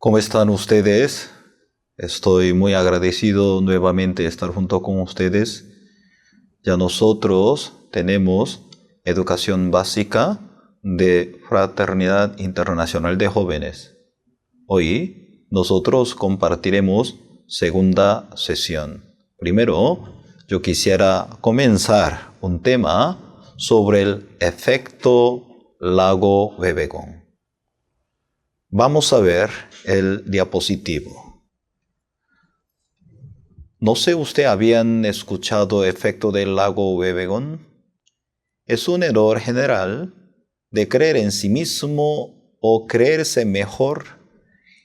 ¿Cómo están ustedes? Estoy muy agradecido nuevamente de estar junto con ustedes. Ya nosotros tenemos educación básica de Fraternidad Internacional de Jóvenes. Hoy nosotros compartiremos segunda sesión. Primero, yo quisiera comenzar un tema sobre el efecto lago Webegón. Vamos a ver el diapositivo. No sé, ¿usted habían escuchado efecto del lago Webegón? Es un error general de creer en sí mismo o creerse mejor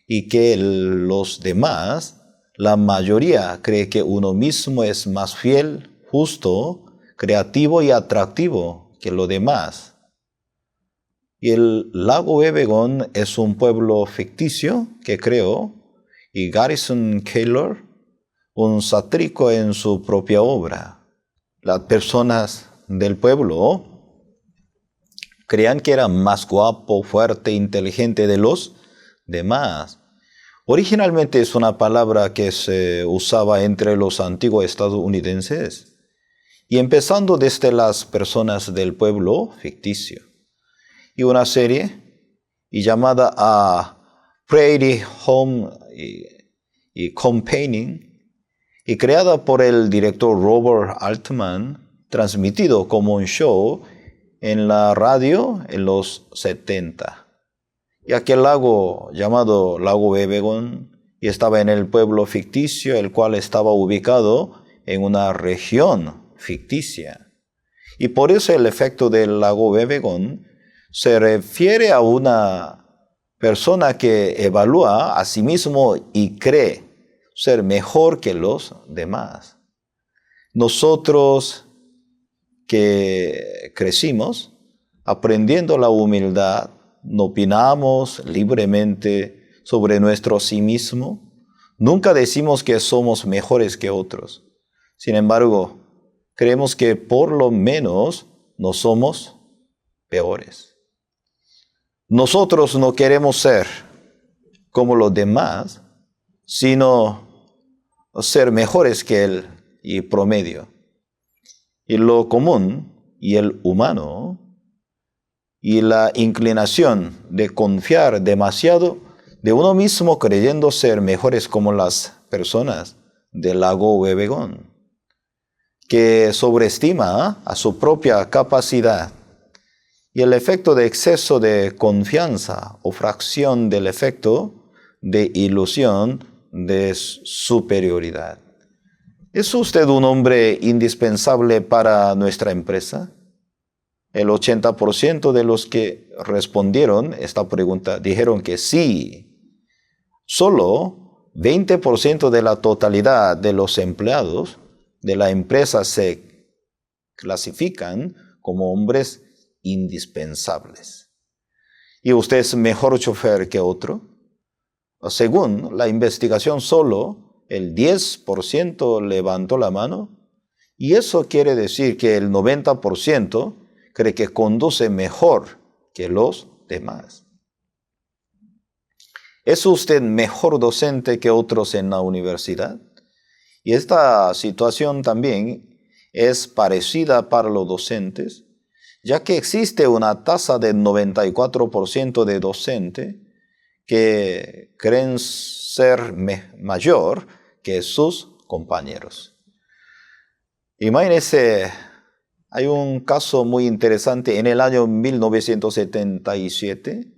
y que los demás, la mayoría cree que uno mismo es más fiel, justo, creativo y atractivo que los demás. Y el lago Webegón es un pueblo ficticio que creó, y Garrison Keillor, un satírico en su propia obra. Las personas del pueblo creían que era más guapo, fuerte, inteligente de los demás. Originalmente es una palabra que se usaba entre los antiguos estadounidenses, y empezando desde las personas del pueblo ficticio. Y una serie llamada a Prairie Home y Companion, y creada por el director Robert Altman, transmitido como un show en la radio en los 70. Y aquel lago llamado Lago Webegón y estaba en el pueblo ficticio, el cual estaba ubicado en una región ficticia. Y por eso el efecto del lago Webegón se refiere a una persona que evalúa a sí mismo y cree ser mejor que los demás. Nosotros que crecimos aprendiendo la humildad, no opinamos libremente sobre nuestro sí mismo. Nunca decimos que somos mejores que otros. Sin embargo, creemos que por lo menos no somos peores. Nosotros no queremos ser como los demás, sino ser mejores que él y promedio. Y lo común y el humano y la inclinación de confiar demasiado de uno mismo creyendo ser mejores como las personas del lago Webegón, que sobreestima a su propia capacidad. Y el efecto de exceso de confianza o fracción del efecto de ilusión de superioridad. ¿Es usted un hombre indispensable para nuestra empresa? El 80% de los que respondieron esta pregunta dijeron que sí. Solo 20% de la totalidad de los empleados de la empresa se clasifican como hombres indispensables. ¿Y usted es mejor chofer que otro? Según la investigación, solo el 10% levantó la mano, y eso quiere decir que el 90% cree que conduce mejor que los demás. ¿Es usted mejor docente que otros en la universidad? Y esta situación también es parecida para los docentes, ya que existe una tasa del 94% de docentes que creen ser mayor que sus compañeros. Imagínense, hay un caso muy interesante en el año 1977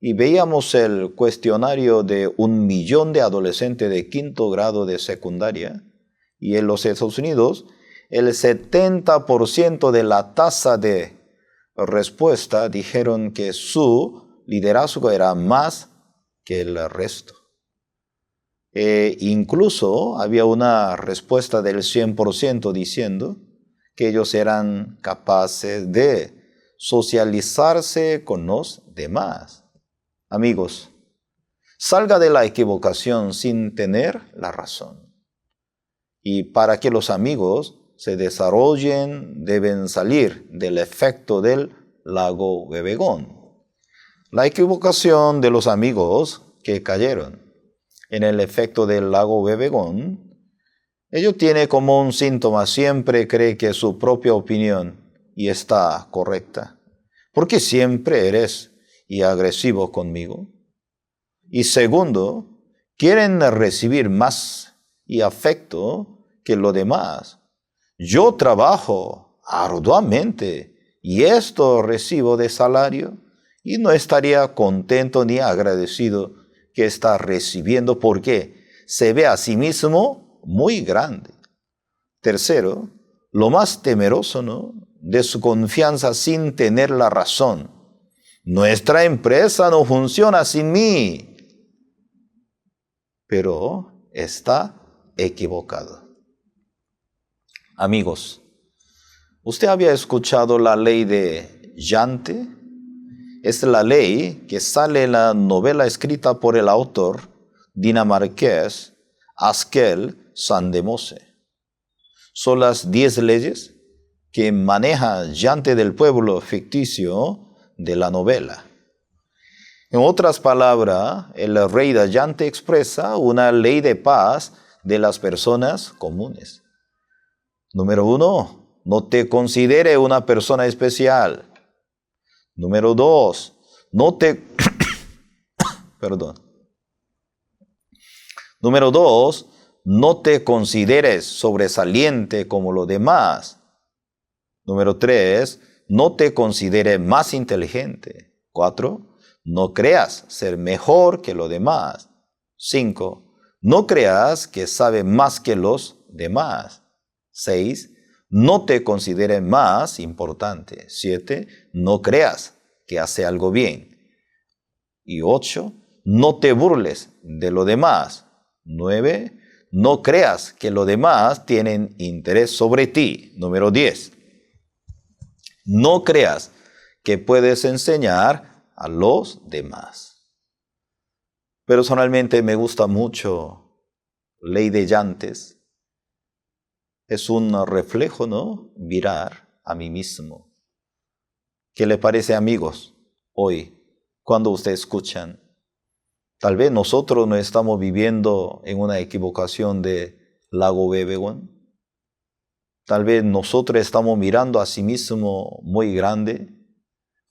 y veíamos el cuestionario de 1 millón de adolescentes de quinto grado de secundaria, y en los Estados Unidos el 70% de la tasa de respuesta dijeron que su liderazgo era más que el resto. Incluso había una respuesta del 100% diciendo que ellos eran capaces de socializarse con los demás. Amigos, salga de la equivocación sin tener la razón. Y para que los amigos se desarrollen, deben salir del efecto del lago Webegón. La equivocación de los amigos que cayeron en el efecto del lago Bebegón, ello tiene como un síntoma, siempre cree que su propia opinión y está correcta. ¿Por qué siempre eres y agresivo conmigo? Y segundo, quieren recibir más y afecto que lo demás. Yo trabajo arduamente y esto recibo de salario y no estaría contento ni agradecido que está recibiendo porque se ve a sí mismo muy grande. Tercero, lo más temeroso, ¿no?, de su confianza sin tener la razón. Nuestra empresa no funciona sin mí. Pero está equivocado. Amigos, ¿usted había escuchado la ley de Jante? Es la ley que sale en la novela escrita por el autor dinamarqués Askel Sandemose. Son las 10 leyes que maneja Jante del pueblo ficticio de la novela. En otras palabras, el rey de Jante expresa una ley de paz de las personas comunes. Número 1, no te considere una persona especial. Número 2, Número 2, no te consideres sobresaliente como los demás. Número 3, no te consideres más inteligente. 4, no creas ser mejor que los demás. 5, no creas que sabe más que los demás. 6, no te consideres más importante. 7, no creas que hace algo bien. Y 8, no te burles de los demás. 9, no creas que los demás tienen interés sobre ti. Número 10, no creas que puedes enseñar a los demás. Personalmente me gusta mucho Ley de Jantes. Es un reflejo, ¿no?, mirar a mí mismo. ¿Qué le parece, amigos, hoy, cuando ustedes escuchan? Tal vez nosotros no estamos viviendo en una equivocación de lago Bebegón. Tal vez nosotros estamos mirando a sí mismo muy grande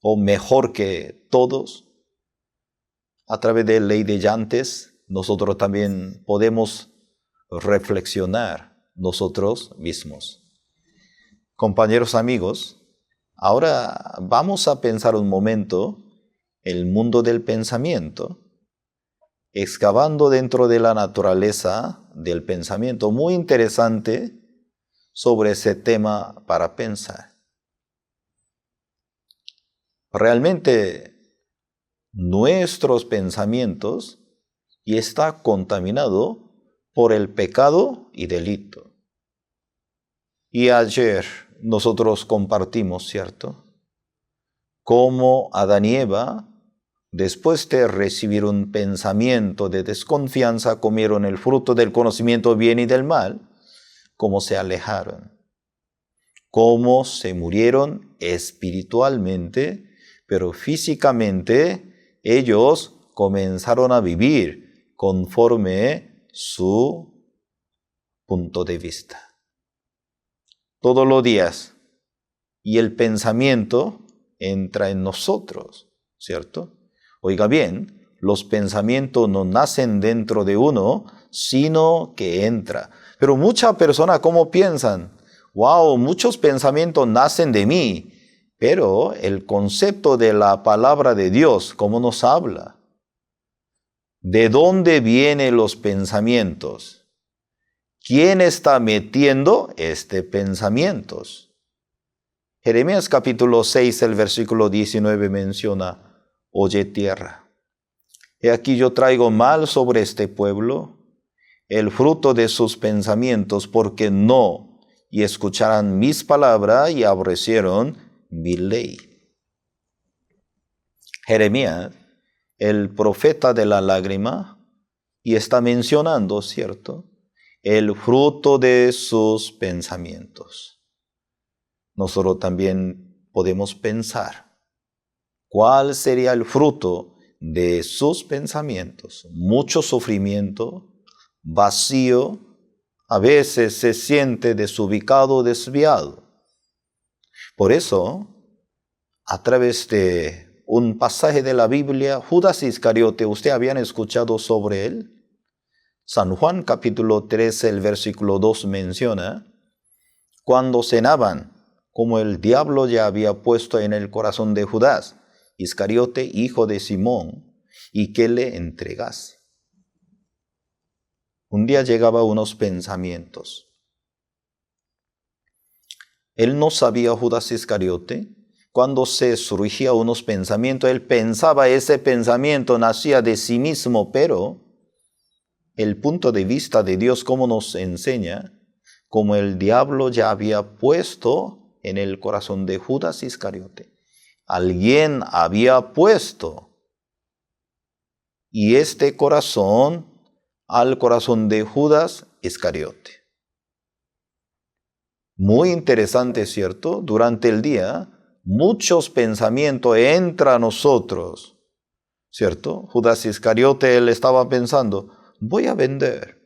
o mejor que todos. A través de Ley de Jantes, nosotros también podemos reflexionar nosotros mismos. Compañeros, amigos, ahora vamos a pensar un momento el mundo del pensamiento, excavando dentro de la naturaleza del pensamiento. Muy interesante sobre ese tema para pensar. Realmente nuestros pensamientos y está contaminado por el pecado y delito. Y ayer nosotros compartimos, ¿cierto?, cómo Adán y Eva, después de recibir un pensamiento de desconfianza, comieron el fruto del conocimiento del bien y del mal, cómo se alejaron, cómo se murieron espiritualmente, pero físicamente ellos comenzaron a vivir conforme su punto de vista. Todos los días. Y el pensamiento entra en nosotros, ¿cierto? Oiga bien, los pensamientos no nacen dentro de uno, sino que entra. Pero muchas personas, ¿cómo piensan? Wow, muchos pensamientos nacen de mí. Pero el concepto de la palabra de Dios, ¿cómo nos habla? ¿De dónde vienen los pensamientos? ¿Quién está metiendo pensamientos? Jeremías capítulo 6, el versículo 19 menciona: oye tierra, he aquí yo traigo mal sobre este pueblo, el fruto de sus pensamientos, porque no y escucharan mis palabras y aborrecieron mi ley. Jeremías, el profeta de la lágrima, y está mencionando, ¿cierto?, el fruto de sus pensamientos. Nosotros también podemos pensar, ¿cuál sería el fruto de sus pensamientos, mucho sufrimiento, vacío, a veces se siente desubicado, desviado. Por eso, a través de un pasaje de la Biblia, Judas Iscariote, ¿usted habían escuchado sobre él? San Juan capítulo 13, el versículo 2 menciona, cuando cenaban, como el diablo ya había puesto en el corazón de Judas, Iscariote, hijo de Simón, y que le entregase. Un día llegaba unos pensamientos. Él no sabía, Judas Iscariote, cuando se surgía unos pensamientos, él pensaba, ese pensamiento nacía de sí mismo, pero el punto de vista de Dios, como nos enseña, como el diablo ya había puesto en el corazón de Judas Iscariote. Alguien había puesto, y este corazón al corazón de Judas Iscariote. Muy interesante, ¿cierto? Durante el día, muchos pensamientos entran a nosotros, ¿cierto? Judas Iscariote, él estaba pensando, voy a vender,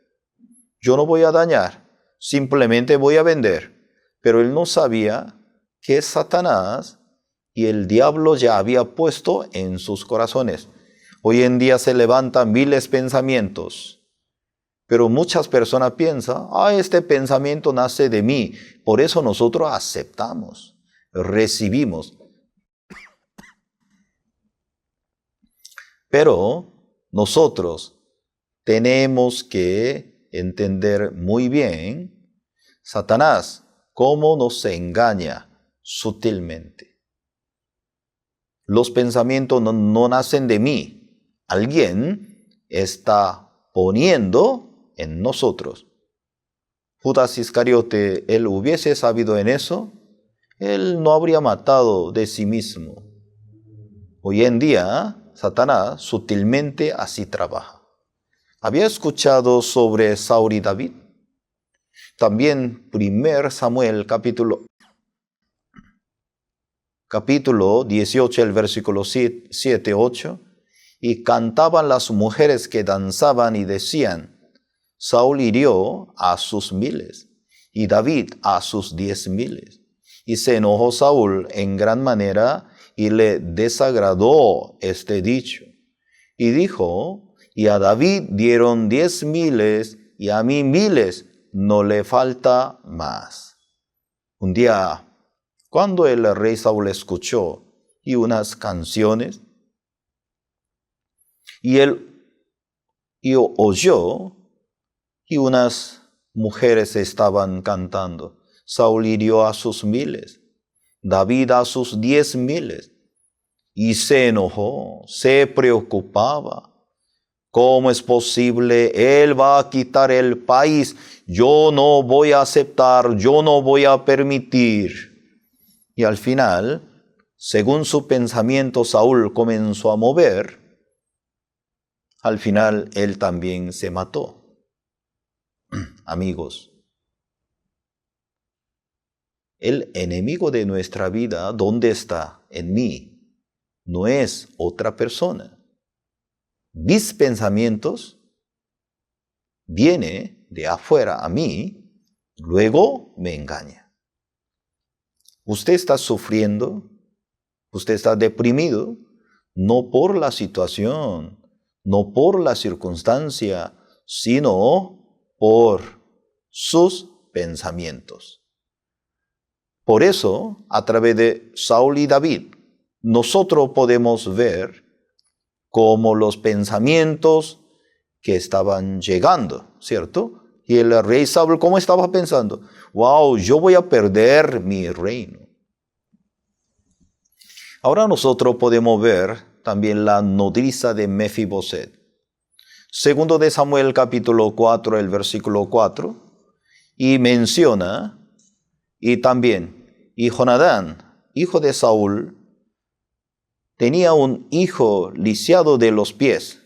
yo no voy a dañar, simplemente voy a vender. Pero él no sabía que Satanás y el diablo ya había puesto en sus corazones. Hoy en día se levantan miles de pensamientos, pero muchas personas piensan, este pensamiento nace de mí. Por eso nosotros aceptamos, recibimos. Pero nosotros tenemos que entender muy bien, Satanás, cómo nos engaña sutilmente. Los pensamientos no nacen de mí. Alguien está poniendo en nosotros. Judas Iscariote, él hubiese sabido en eso, él no habría matado de sí mismo. Hoy en día, Satanás sutilmente así trabaja. ¿Había escuchado sobre Saúl y David? También 1 Samuel capítulo 18, el versículo 7, 8, y cantaban las mujeres que danzaban y decían, Saúl hirió a sus 1000 y David a sus 10,000. Y se enojó Saúl en gran manera y le desagradó este dicho. Y dijo, y a David dieron 10,000 y a mí 1000, no le falta más. Un día, cuando el rey Saúl escuchó y unas canciones, y él oyó, y unas mujeres estaban cantando. Saúl hirió a sus 1000, David a sus 10,000. Y se enojó, se preocupaba. ¿Cómo es posible? Él va a quitar el país. Yo no voy a aceptar, yo no voy a permitir. Y al final, según su pensamiento, Saúl comenzó a mover. Al final, él también se mató. Amigos, el enemigo de nuestra vida, ¿dónde está? En mí. No es otra persona. Mis pensamientos vienen de afuera a mí, luego me engaña. Usted está sufriendo, usted está deprimido, no por la situación, no por la circunstancia, sino por sus pensamientos. Por eso, a través de Saúl y David, nosotros podemos ver cómo los pensamientos que estaban llegando, ¿cierto? Y el rey Saúl, ¿cómo estaba pensando? Wow, yo voy a perder mi reino. Ahora nosotros podemos ver también la nodriza de Mefiboset. Segundo de Samuel capítulo 4, el versículo 4, y menciona, y también, y Jonadán, hijo de Saúl, tenía un hijo lisiado de los pies.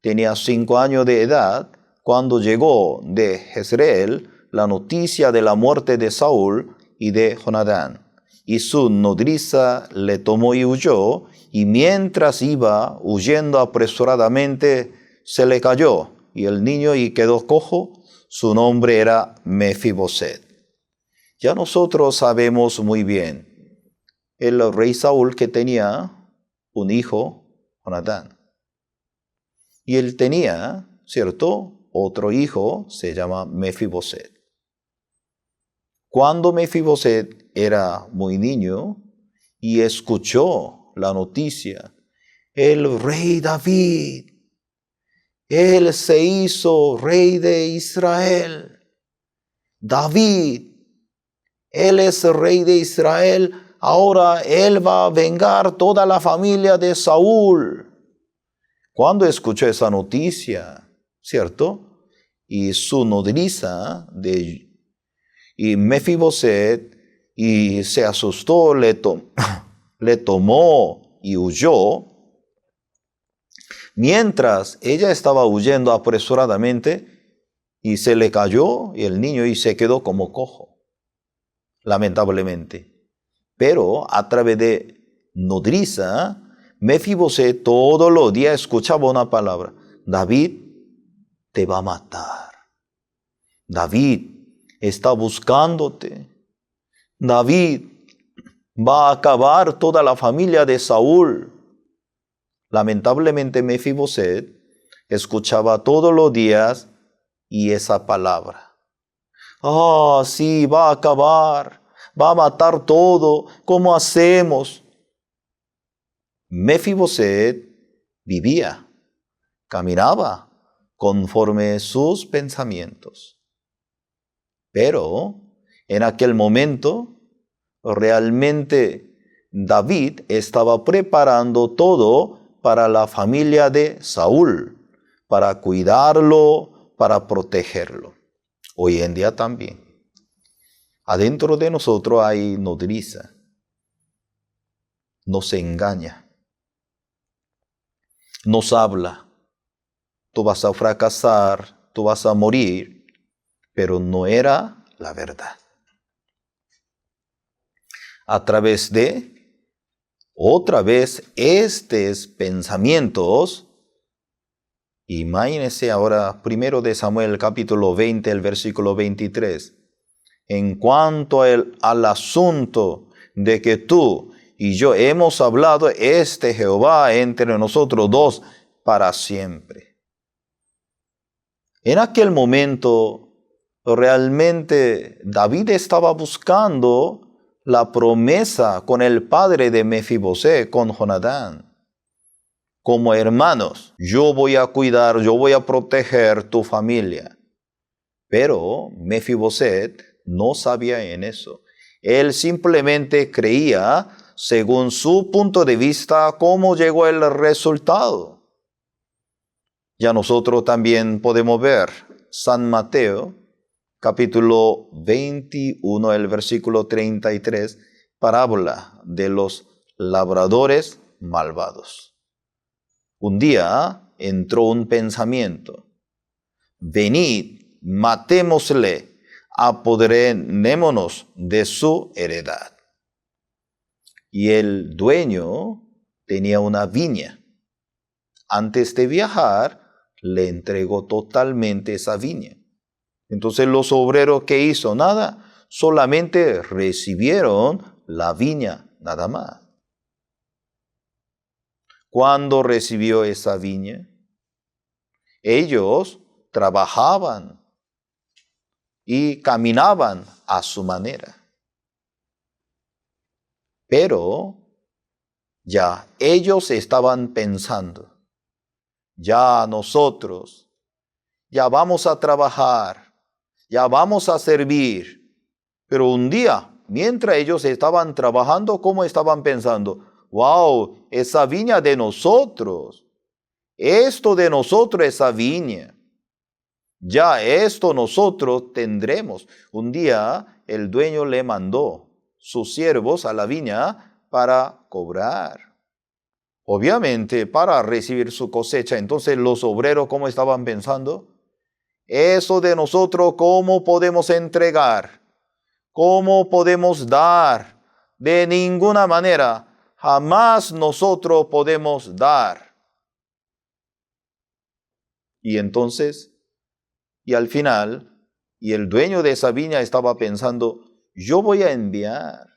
Tenía 5 años de edad cuando llegó de Jezreel la noticia de la muerte de Saúl y de Jonadán. Y su nodriza le tomó y huyó y mientras iba huyendo apresuradamente, se le cayó, y el niño y quedó cojo. Su nombre era Mefiboset. Ya nosotros sabemos muy bien, el rey Saúl que tenía un hijo, Jonatán. Y él tenía, ¿cierto?, otro hijo, se llama Mefiboset. Cuando Mefiboset era muy niño y escuchó la noticia, el rey David, él se hizo rey de Israel. David, él es rey de Israel, ahora él va a vengar toda la familia de Saúl. Cuando escuchó esa noticia, ¿cierto? Y su nodriza y Mefiboset, y se asustó, le tomó y huyó. Mientras ella estaba huyendo apresuradamente, y se le cayó y el niño y se quedó como cojo, lamentablemente. Pero a través de nodriza, Mefiboset todos los días escuchaba una palabra: David te va a matar. David está buscándote. David va a acabar toda la familia de Saúl. Lamentablemente Mefiboset escuchaba todos los días y esa palabra. Sí, va a acabar, va a matar todo. ¿Cómo hacemos? Mefiboset vivía, caminaba conforme sus pensamientos. Pero en aquel momento, realmente David estaba preparando todo para la familia de Saúl, para cuidarlo, para protegerlo. Hoy en día también. Adentro de nosotros hay nodriza. Nos engaña. Nos habla. Tú vas a fracasar, tú vas a morir. Pero no era la verdad. A través de, otra vez, estos pensamientos, imagínense ahora, 1 de Samuel capítulo 20, el versículo 23. En cuanto al asunto de que tú y yo hemos hablado, Jehová entre nosotros dos para siempre. En aquel momento, realmente David estaba buscando la promesa con el padre de Mefiboset, con Jonatán. Como hermanos, yo voy a cuidar, yo voy a proteger tu familia. Pero Mefiboset no sabía en eso. Él simplemente creía, según su punto de vista, cómo llegó el resultado. Ya nosotros también podemos ver San Mateo, capítulo 21, el versículo 33, parábola de los labradores malvados. Un día entró un pensamiento: venid, matémosle, apoderémonos de su heredad. Y el dueño tenía una viña. Antes de viajar, le entregó totalmente esa viña. Entonces los obreros, ¿qué hizo? Nada, solamente recibieron la viña, nada más. Cuando recibió esa viña, ellos trabajaban y caminaban a su manera. Pero ya ellos estaban pensando, ya nosotros, ya vamos a trabajar, ya vamos a servir. Pero un día, mientras ellos estaban trabajando, ¿cómo estaban pensando? ¡Wow! Esa viña de nosotros. Esto de nosotros, esa viña. Ya esto nosotros tendremos. Un día el dueño le mandó sus siervos a la viña para cobrar. Obviamente para recibir su cosecha. Entonces los obreros, ¿cómo estaban pensando? Eso de nosotros, ¿cómo podemos entregar? ¿Cómo podemos dar? De ninguna manera. jamás nosotros podemos dar. Y entonces, y al final, y el dueño de esa viña estaba pensando, yo voy a enviar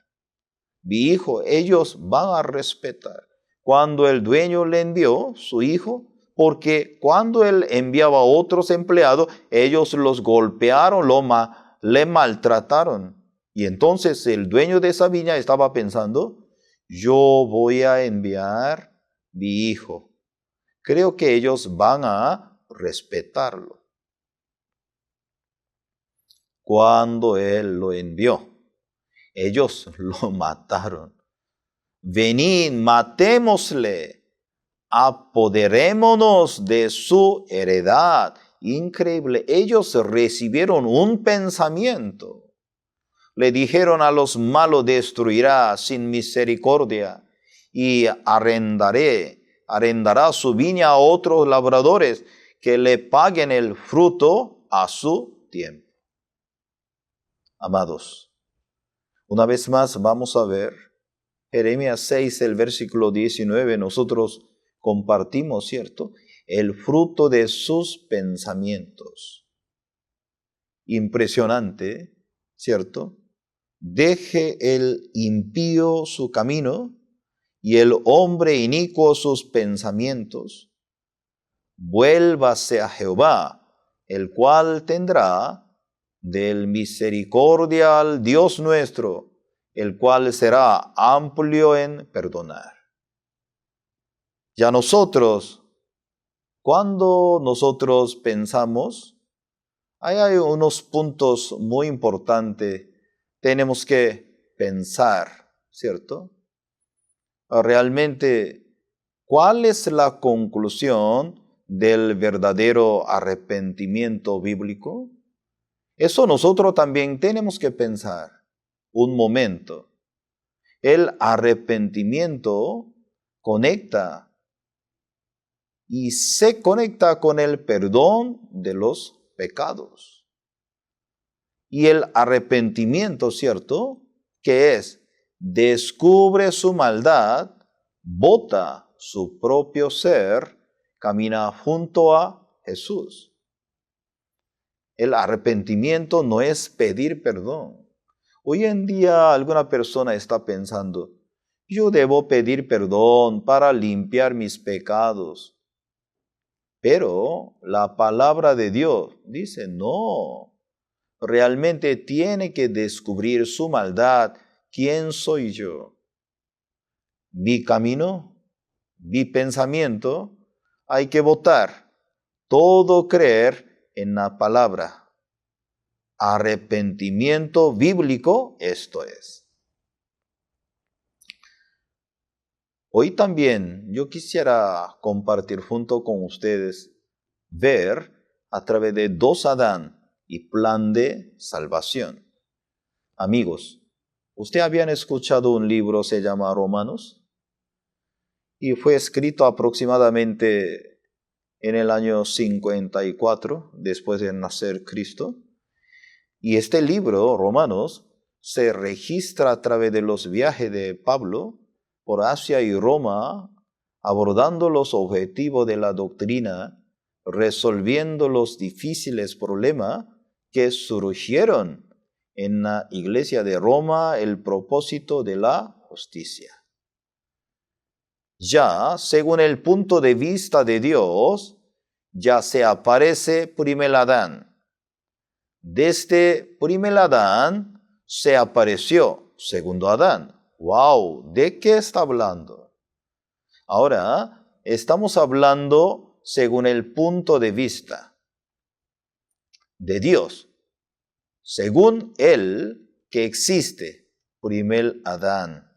mi hijo, ellos van a respetar. Cuando el dueño le envió su hijo, porque cuando él enviaba a otros empleados, ellos los golpearon, le maltrataron. Y entonces el dueño de esa viña estaba pensando, yo voy a enviar mi hijo. Creo que ellos van a respetarlo. Cuando él lo envió, ellos lo mataron. Venid, matémosle, apoderémonos de su heredad. Increíble, ellos recibieron un pensamiento. Le dijeron a los malos, destruirá sin misericordia y arrendará su viña a otros labradores que le paguen el fruto a su tiempo. Amados, una vez más vamos a ver Jeremías 6, el versículo 19, nosotros compartimos, ¿cierto? El fruto de sus pensamientos. Impresionante, ¿cierto? Deje el impío su camino y el hombre inicuo sus pensamientos. Vuélvase a Jehová, el cual tendrá del misericordia al Dios nuestro, el cual será amplio en perdonar. Ya nosotros, cuando nosotros pensamos, hay unos puntos muy importantes. Tenemos que pensar, ¿cierto? Realmente, ¿cuál es la conclusión del verdadero arrepentimiento bíblico? Eso nosotros también tenemos que pensar un momento. El arrepentimiento conecta y se conecta con el perdón de los pecados. Y el arrepentimiento, ¿cierto? ¿Qué es? Descubre su maldad, bota su propio ser, camina junto a Jesús. El arrepentimiento no es pedir perdón. Hoy en día alguna persona está pensando, yo debo pedir perdón para limpiar mis pecados. Pero la palabra de Dios dice, no, realmente tiene que descubrir su maldad. ¿Quién soy yo? Mi camino, mi pensamiento, hay que votar. Todo creer en la palabra. Arrepentimiento bíblico, esto es. Hoy también yo quisiera compartir junto con ustedes, ver a través de dos Adán y plan de salvación. Amigos, ¿ustedes habían escuchado un libro se llama Romanos? Y fue escrito aproximadamente en el año 54 después de nacer Cristo. Y este libro, Romanos, se registra a través de los viajes de Pablo por Asia y Roma, abordando los objetivos de la doctrina, resolviendo los difíciles problemas que surgieron en la iglesia de Roma, el propósito de la justicia. Ya, según el punto de vista de Dios, ya se aparece primer Adán. Desde primer Adán se apareció segundo Adán. ¡Wow! ¿De qué está hablando? Ahora, estamos hablando según el punto de vista de Dios. Según Él que existe primer Adán.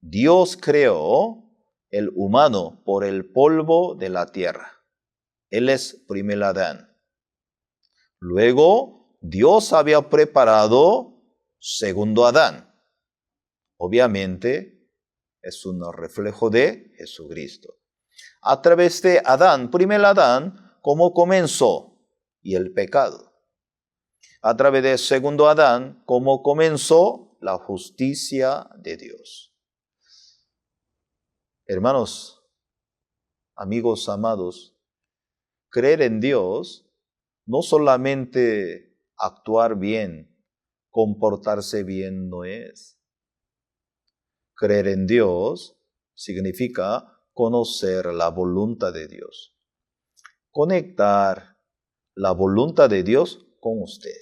Dios creó el humano por el polvo de la tierra. Él es primer Adán. Luego, Dios había preparado segundo Adán. Obviamente, es un reflejo de Jesucristo. A través de Adán, primer Adán, ¿cómo comenzó? Y el pecado. A través de segundo Adán, ¿cómo comenzó? La justicia de Dios. Hermanos, amigos amados, creer en Dios no solamente actuar bien, comportarse bien no es. Creer en Dios significa conocer la voluntad de Dios. Conectar la voluntad de Dios con usted.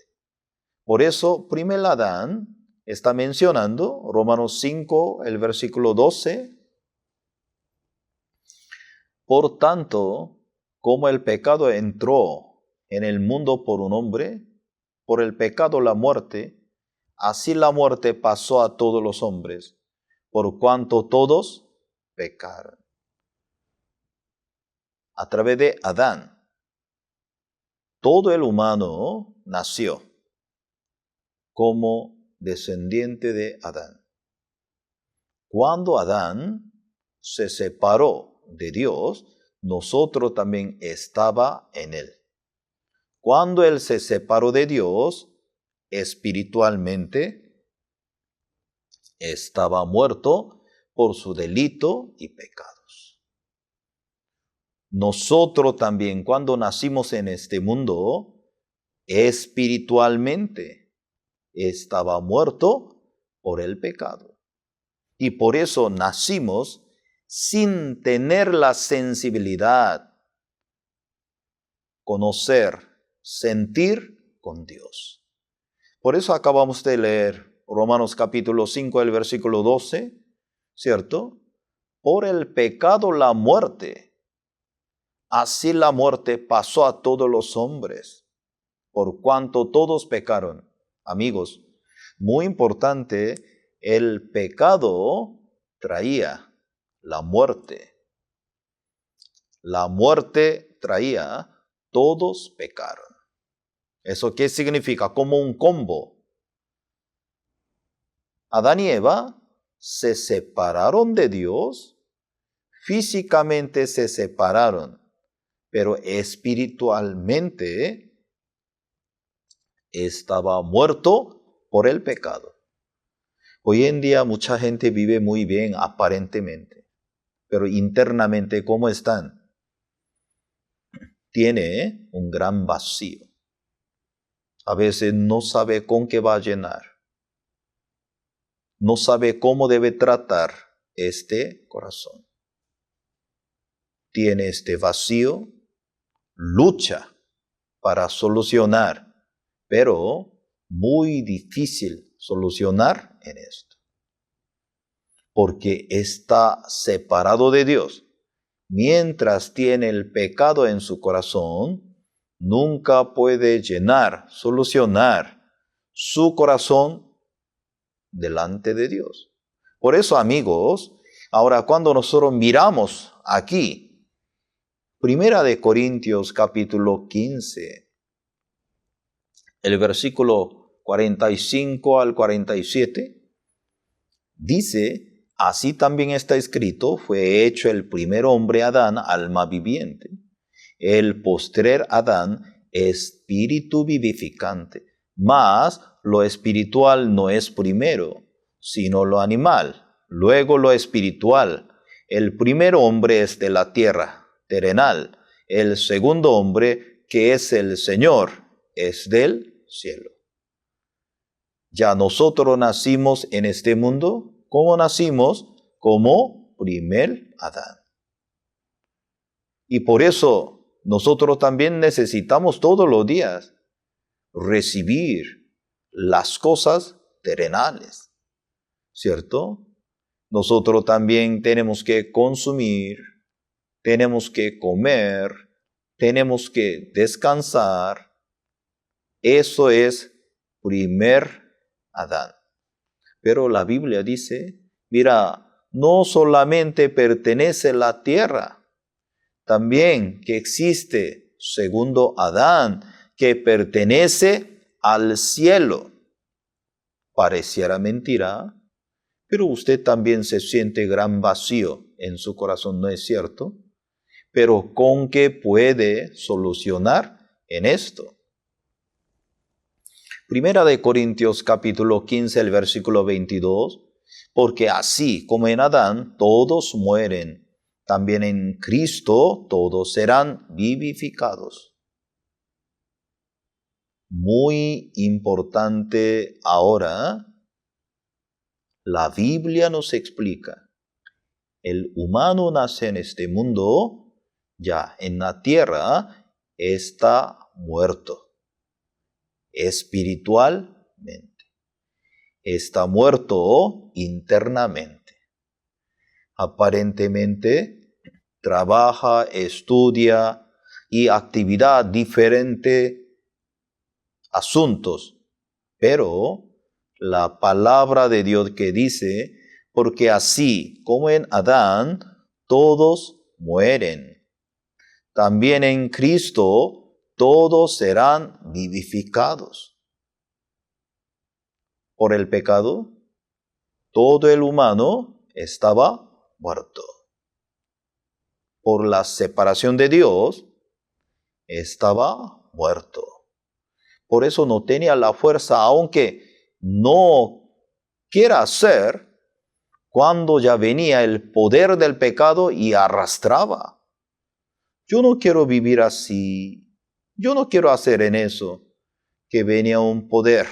Por eso, primer Adán está mencionando, Romanos 5, el versículo 12. Por tanto, como el pecado entró en el mundo por un hombre, por el pecado la muerte, así la muerte pasó a todos los hombres, por cuanto todos pecaron. A través de Adán, todo el humano nació como descendiente de Adán. Cuando Adán se separó de Dios, nosotros también estaba en él. Cuando él se separó de Dios, espiritualmente estaba muerto por su delito y pecados. Nosotros también, cuando nacimos en este mundo, espiritualmente estaba muerto por el pecado. Y por eso nacimos sin tener la sensibilidad, conocer, sentir con Dios. Por eso acabamos de leer Romanos capítulo 5, el versículo 12, ¿cierto? Por el pecado la muerte, así la muerte pasó a todos los hombres, por cuanto todos pecaron. Amigos, muy importante, el pecado traía la muerte. La muerte traía, todos pecaron. ¿Eso qué significa? Como un combo. Adán y Eva se separaron de Dios, físicamente se separaron, pero espiritualmente estaba muerto por el pecado. Hoy en día mucha gente vive muy bien aparentemente, pero internamente, ¿cómo están? Tiene un gran vacío. A veces no sabe con qué va a llenar. No sabe cómo debe tratar este corazón. Tiene este vacío, lucha para solucionar, pero muy difícil solucionar en esto. Porque está separado de Dios. Mientras tiene el pecado en su corazón, nunca puede llenar, solucionar su corazón delante de Dios. Por eso, amigos, ahora cuando nosotros miramos aquí, Primera de Corintios capítulo 15, el versículo 45 al 47, dice, así también está escrito, fue hecho el primer hombre Adán, alma viviente, el postrer Adán, espíritu vivificante, mas lo espiritual no es primero, sino lo animal, luego lo espiritual. El primer hombre es de la tierra, terrenal. El segundo hombre, que es el Señor, es del cielo. Ya nosotros nacimos en este mundo, ¿cómo nacimos? Como primer Adán. Y por eso nosotros también necesitamos todos los días recibir las cosas terrenales, ¿cierto? Nosotros también tenemos que consumir, tenemos que comer, tenemos que descansar. Eso es primer Adán. Pero la Biblia dice, mira, no solamente pertenece la tierra, también que existe segundo Adán, que pertenece al cielo. Pareciera mentira, pero usted también se siente gran vacío en su corazón, ¿no es cierto? Pero ¿con qué puede solucionar en esto? Primera de Corintios capítulo 15, el versículo 22, Porque así como en Adán todos mueren, también en Cristo todos serán vivificados. Muy importante ahora, la Biblia nos explica, el humano nace en este mundo, ya en la tierra está muerto, espiritualmente. Está muerto internamente. Aparentemente trabaja, estudia y actividad diferente asuntos, pero la palabra de Dios que dice, porque así como en Adán todos mueren, también en Cristo todos serán vivificados. Por el pecado, todo el humano estaba muerto. Por la separación de Dios, estaba muerto. Por eso no tenía la fuerza, aunque no quiera hacer, cuando ya venía el poder del pecado y arrastraba. Yo no quiero vivir así. Yo no quiero hacer en eso. Que venía un poder,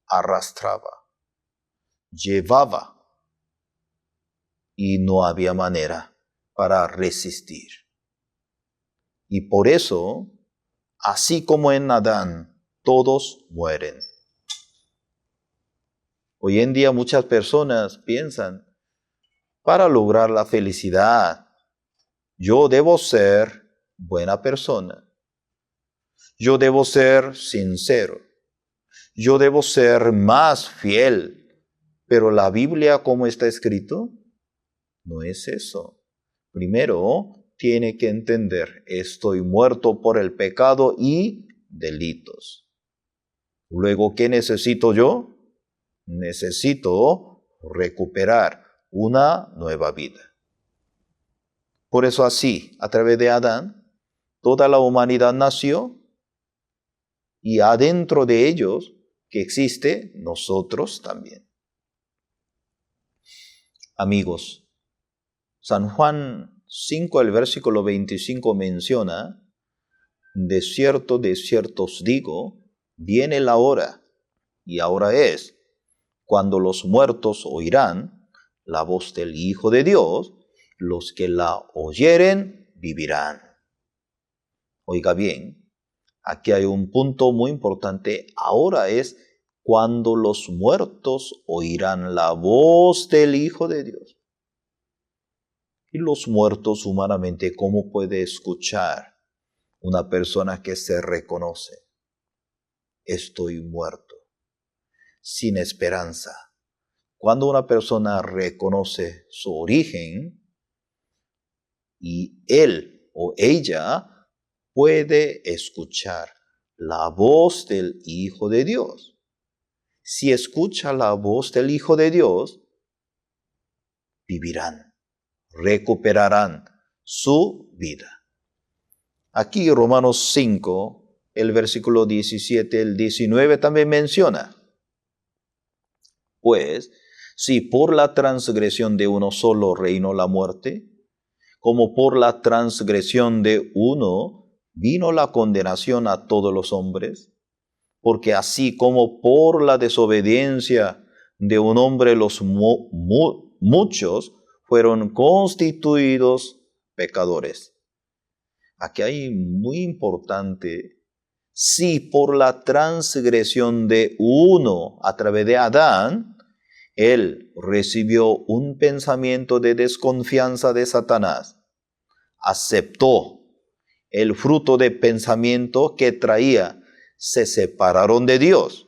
arrastraba, llevaba, y no había manera para resistir. Y por eso, así como en Adán, todos mueren. Hoy en día muchas personas piensan, para lograr la felicidad, yo debo ser buena persona. Yo debo ser sincero. Yo debo ser más fiel. Pero la Biblia, como está escrito, no es eso. Primero, tiene que entender, estoy muerto por el pecado y delitos. Luego, ¿qué necesito yo? Necesito recuperar una nueva vida. Por eso así, a través de Adán, toda la humanidad nació y adentro de ellos que existe nosotros también. Amigos, San Juan 5, el versículo 25 menciona, de cierto os digo, viene la hora, y ahora es, cuando los muertos oirán la voz del Hijo de Dios, los que la oyeren vivirán. Oiga bien, aquí hay un punto muy importante, ahora es cuando los muertos oirán la voz del Hijo de Dios. Y los muertos humanamente, ¿cómo puede escuchar una persona que se reconoce? Estoy muerto, sin esperanza. Cuando una persona reconoce su origen y él o ella puede escuchar la voz del Hijo de Dios. Si escucha la voz del Hijo de Dios, vivirán, recuperarán su vida. Aquí Romanos 5, el versículo 17, el 19 también menciona. Pues, si por la transgresión de uno solo reinó la muerte, como por la transgresión de uno vino la condenación a todos los hombres, porque así como por la desobediencia de un hombre los muchos fueron constituidos pecadores. Aquí hay muy importante, si por la transgresión de uno a través de Adán, él recibió un pensamiento de desconfianza de Satanás, aceptó el fruto de pensamiento que traía, se separaron de Dios,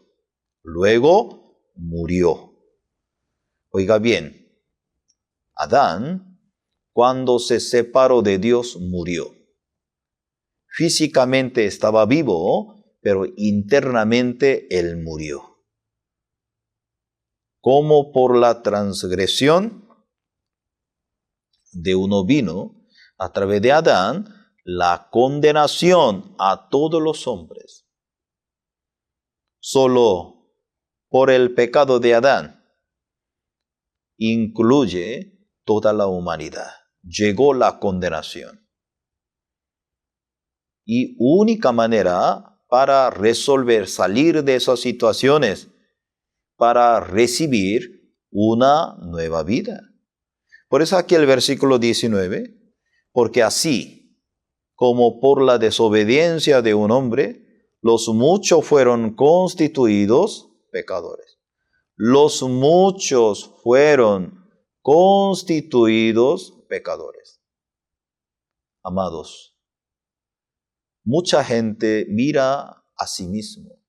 luego murió. Oiga bien, Adán, cuando se separó de Dios, murió. Físicamente estaba vivo, pero internamente él murió. Como por la transgresión de uno vino, a través de Adán, la condenación a todos los hombres. Solo por el pecado de Adán, incluye toda la humanidad. Llegó la condenación. Y única manera para resolver, salir de esas situaciones, para recibir una nueva vida. Por eso aquí el versículo 19, porque así como por la desobediencia de un hombre, los muchos fueron constituidos pecadores. Los muchos fueron constituidos pecadores. Amados, mucha gente mira a sí mismo.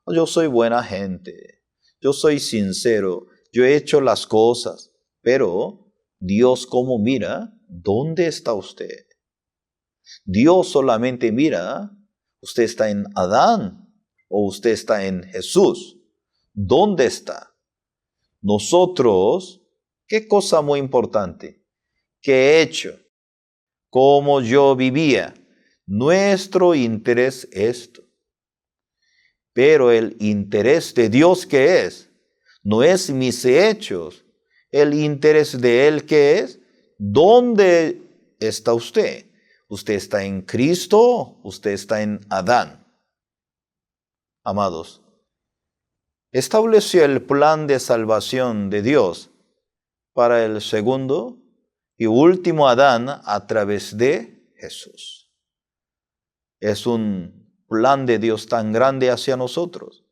Yo soy buena gente, yo soy sincero, yo he hecho las cosas, pero Dios, ¿cómo mira? ¿Dónde está usted? Dios solamente mira, ¿usted está en Adán o usted está en Jesús? ¿Dónde está? Nosotros, qué cosa muy importante, ¿qué he hecho? ¿Cómo yo vivía? Nuestro interés es esto. Pero el interés de Dios, ¿qué es? No es mis hechos. El interés de Él, ¿qué es? ¿Dónde está usted? ¿Usted está en Cristo? ¿Usted está en Adán? Amados, estableció el plan de salvación de Dios para el segundo y último Adán a través de Jesús. Es un plan de Dios tan grande hacia nosotros.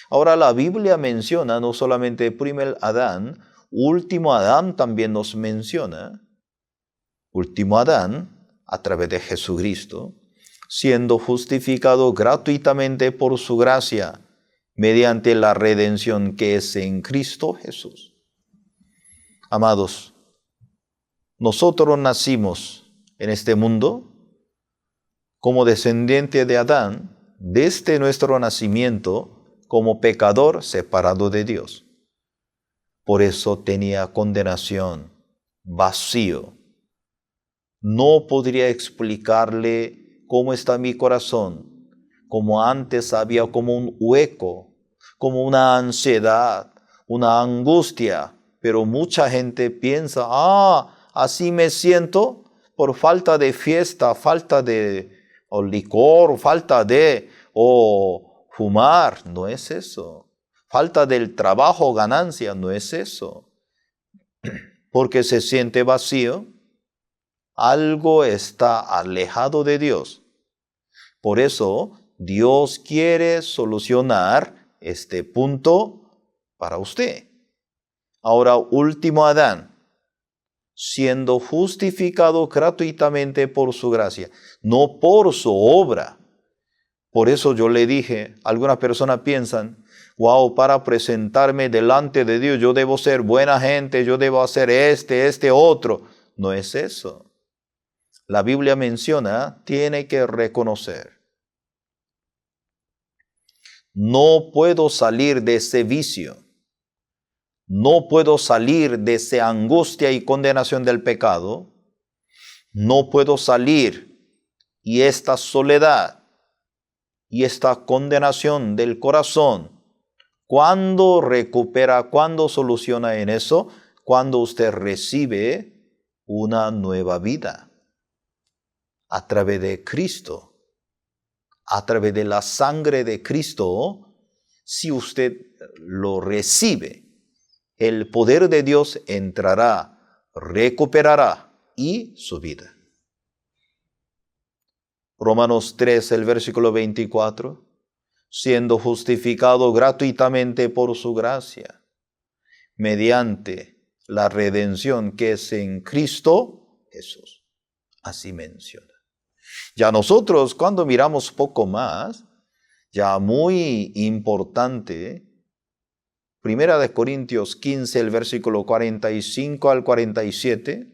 Ahora la Biblia menciona no solamente primer Adán, último Adán también nos menciona. Último Adán, a través de Jesucristo, siendo justificado gratuitamente por su gracia, mediante la redención que es en Cristo Jesús. Amados, nosotros nacimos en este mundo como descendiente de Adán, desde nuestro nacimiento como pecador separado de Dios. Por eso tenía condenación, vacío. No podría explicarle cómo está mi corazón, como antes había como un hueco, como una ansiedad, una angustia. Pero mucha gente piensa, así me siento por falta de fiesta, falta de licor, falta de fumar. No es eso. Falta del trabajo, ganancia, no es eso. Porque se siente vacío, algo está alejado de Dios. Por eso, Dios quiere solucionar este punto para usted. Ahora, último Adán, siendo justificado gratuitamente por su gracia, no por su obra. Por eso yo le dije, algunas personas piensan, wow, para presentarme delante de Dios, yo debo ser buena gente, yo debo hacer este otro. No es eso. La Biblia menciona, tiene que reconocer. No puedo salir de ese vicio. No puedo salir de esa angustia y condenación del pecado. No puedo salir y esta soledad y esta condenación del corazón. ¿Cuándo recupera, cuándo soluciona en eso? Cuando usted recibe una nueva vida a través de Cristo. A través de la sangre de Cristo, si usted lo recibe, el poder de Dios entrará, recuperará y su vida. Romanos 3, el versículo 24, siendo justificado gratuitamente por su gracia, mediante la redención que es en Cristo Jesús. Así menciona. Ya nosotros, cuando miramos poco más, ya muy importante, 1 Corintios 15, el versículo 45 al 47,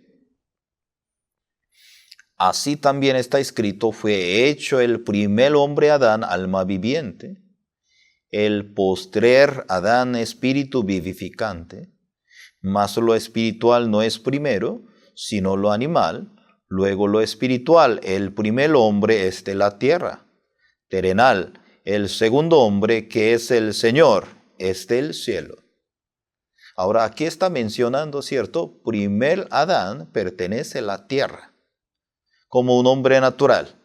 así también está escrito, fue hecho el primer hombre Adán, alma viviente, el postrer Adán, espíritu vivificante, mas lo espiritual no es primero, sino lo animal, luego lo espiritual. El primer hombre es de la tierra, terrenal. El segundo hombre, que es el Señor, es del cielo. Ahora aquí está mencionando, ¿cierto? Primer Adán pertenece a la tierra como un hombre natural.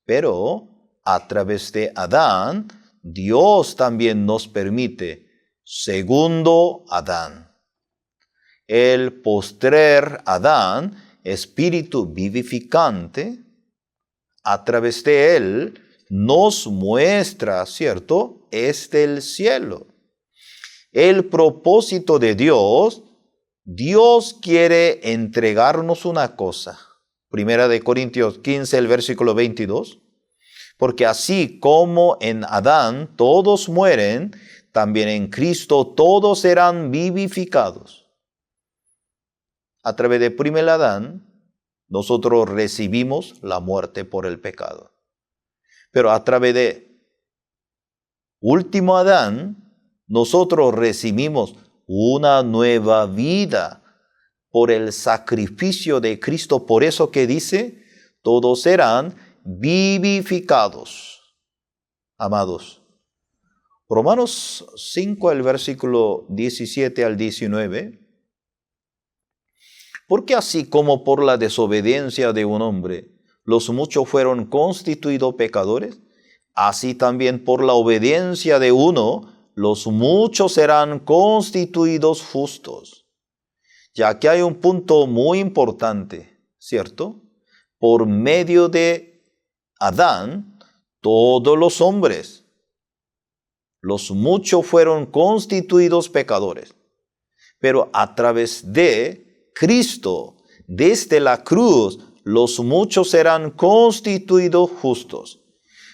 Pero a través de Adán, Dios también nos permite segundo Adán. El postrer Adán, espíritu vivificante, a través de él nos muestra, ¿cierto? Es del cielo. El propósito de Dios, Dios quiere entregarnos una cosa. Primera de Corintios 15, el versículo 22. Porque así como en Adán todos mueren, también en Cristo todos serán vivificados. A través de primer Adán, nosotros recibimos la muerte por el pecado. Pero a través de último Adán, nosotros recibimos una nueva vida por el sacrificio de Cristo. Por eso que dice, todos serán vivificados. Amados, Romanos 5, el versículo 17 al 19. Porque así como por la desobediencia de un hombre los muchos fueron constituidos pecadores, así también por la obediencia de uno los muchos serán constituidos justos. Ya que hay un punto muy importante, ¿cierto? Por medio de Adán, todos los hombres, los muchos fueron constituidos pecadores. Pero a través de Cristo, desde la cruz, los muchos serán constituidos justos.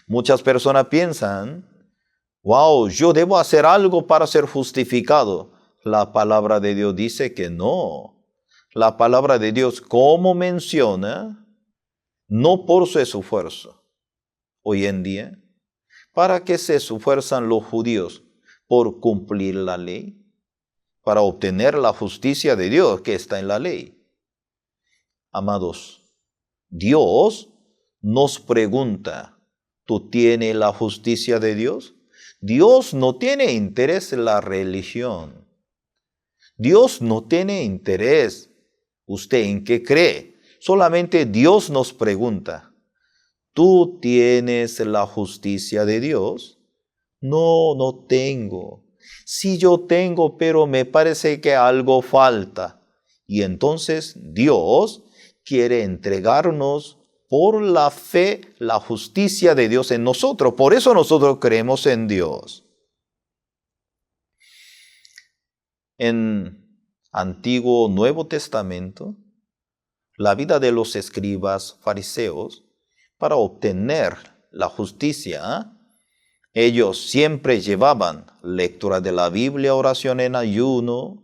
Muchas personas piensan, wow, yo debo hacer algo para ser justificado. La palabra de Dios dice que no. La palabra de Dios, como menciona, no por su esfuerzo. Hoy en día, ¿para qué se esfuerzan los judíos? Por cumplir la ley, para obtener la justicia de Dios que está en la ley. Amados, Dios nos pregunta, ¿tú tienes la justicia de Dios? Dios no tiene interés en la religión. Dios no tiene interés. ¿Usted en qué cree? Solamente Dios nos pregunta, ¿tú tienes la justicia de Dios? No, no tengo. Sí, yo tengo, pero me parece que algo falta. Y entonces Dios quiere entregarnos por la fe la justicia de Dios en nosotros. Por eso nosotros creemos en Dios. En Antiguo Nuevo Testamento, la vida de los escribas fariseos, para obtener la justicia, ellos siempre llevaban lectura de la Biblia, oración en ayuno,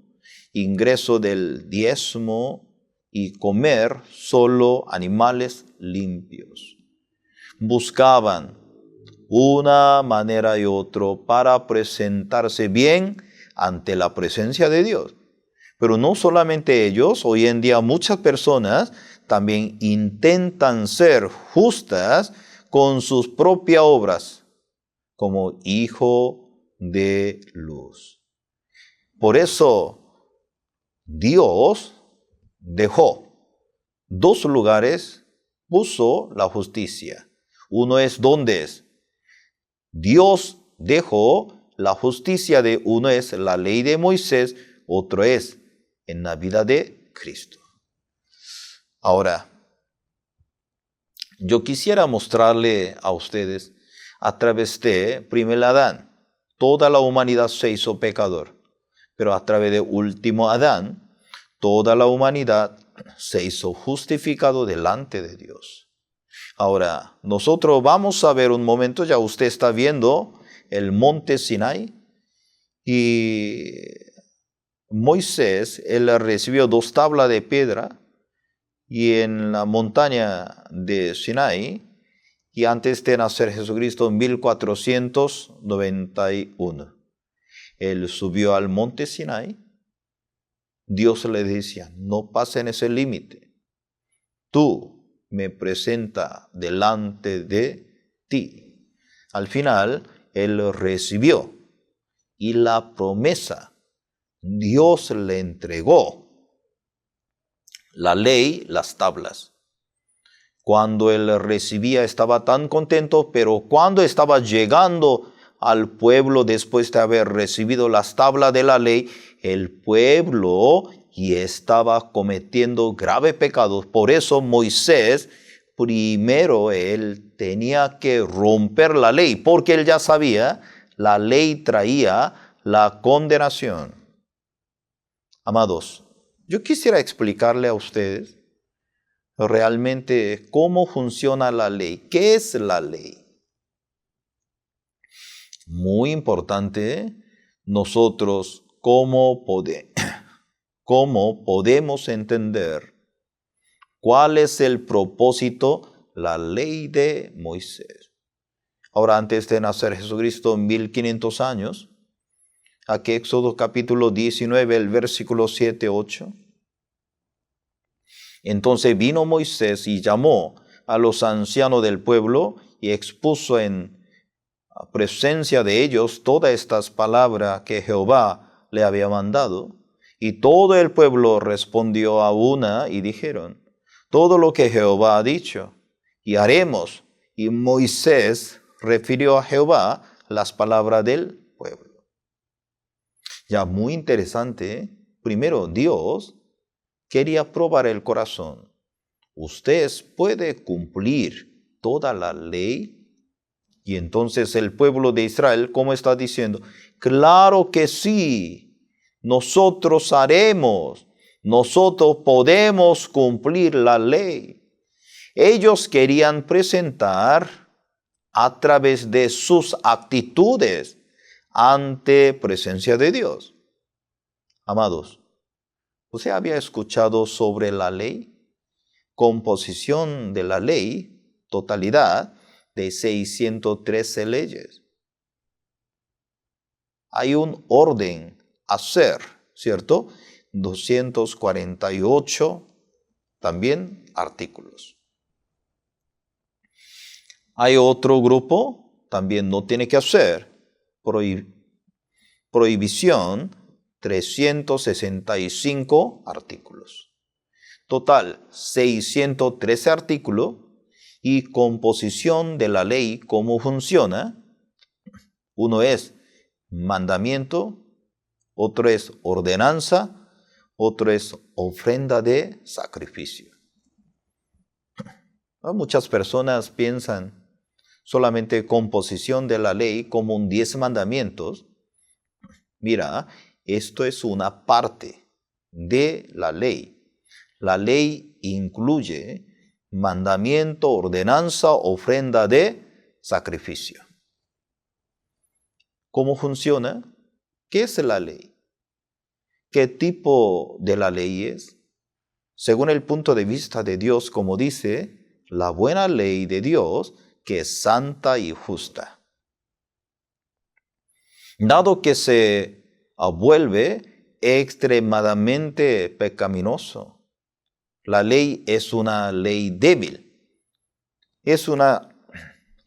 ingreso del diezmo y comer solo animales limpios. Buscaban una manera y otra para presentarse bien ante la presencia de Dios. Pero no solamente ellos, hoy en día muchas personas también intentan ser justas con sus propias obras, como hijo de luz. Por eso Dios dejó dos lugares, puso la justicia. Uno es donde es. Dios dejó la justicia de uno es la ley de Moisés, otro es en la vida de Cristo. Ahora, yo quisiera mostrarle a ustedes a través de primer Adán, toda la humanidad se hizo pecador, pero a través de último Adán, toda la humanidad se hizo justificado delante de Dios. Ahora, nosotros vamos a ver un momento, ya usted está viendo el monte Sinai, y Moisés, él recibió 2 tablas de piedra, y en la montaña de Sinai, y antes de nacer Jesucristo en 1491, él subió al monte Sinai. Dios le decía, no pasen ese límite. Tú me presentas delante de ti. Al final, él recibió. Y la promesa Dios le entregó la ley, las tablas. Cuando él recibía estaba tan contento, pero cuando estaba llegando al pueblo después de haber recibido las tablas de la ley, el pueblo y estaba cometiendo graves pecados. Por eso Moisés, primero él tenía que romper la ley, porque él ya sabía, la ley traía la condenación. Amados, yo quisiera explicarle a ustedes realmente cómo funciona la ley. ¿Qué es la ley? Muy importante, nosotros cómo podemos entender cuál es el propósito, la ley de Moisés. Ahora, antes de nacer Jesucristo, 1500 años, aquí Éxodo capítulo 19, el versículo 7-8. Entonces vino Moisés y llamó a los ancianos del pueblo y expuso en presencia de ellos todas estas palabras que Jehová le había mandado. Y todo el pueblo respondió a una y dijeron, todo lo que Jehová ha dicho, y haremos. Y Moisés refirió a Jehová las palabras del pueblo. Ya muy interesante, ¿eh? Primero, Dios quería probar el corazón. ¿Usted puede cumplir toda la ley? Y entonces el pueblo de Israel, ¿cómo está diciendo? Claro que sí, nosotros haremos, nosotros podemos cumplir la ley. Ellos querían presentar a través de sus actitudes ante presencia de Dios. Amados, ¿usted había escuchado sobre la ley? Composición de la ley, totalidad de 613 leyes. Hay un orden, hacer, ¿cierto? 248 también artículos. Hay otro grupo, también no tiene que hacer, prohibición, 365 artículos. Total, 613 artículos. Y composición de la ley, ¿cómo funciona? Uno es mandamiento, otro es ordenanza, otro es ofrenda de sacrificio. Muchas personas piensan solamente composición de la ley como un 10 mandamientos. Mira, esto es una parte de la ley. La ley incluye mandamiento, ordenanza, ofrenda de sacrificio. ¿Cómo funciona? ¿Qué es la ley? ¿Qué tipo de la ley es? Según el punto de vista de Dios, como dice, la buena ley de Dios, que es santa y justa. Dado que se vuelve extremadamente pecaminoso, la ley es una ley débil. Es una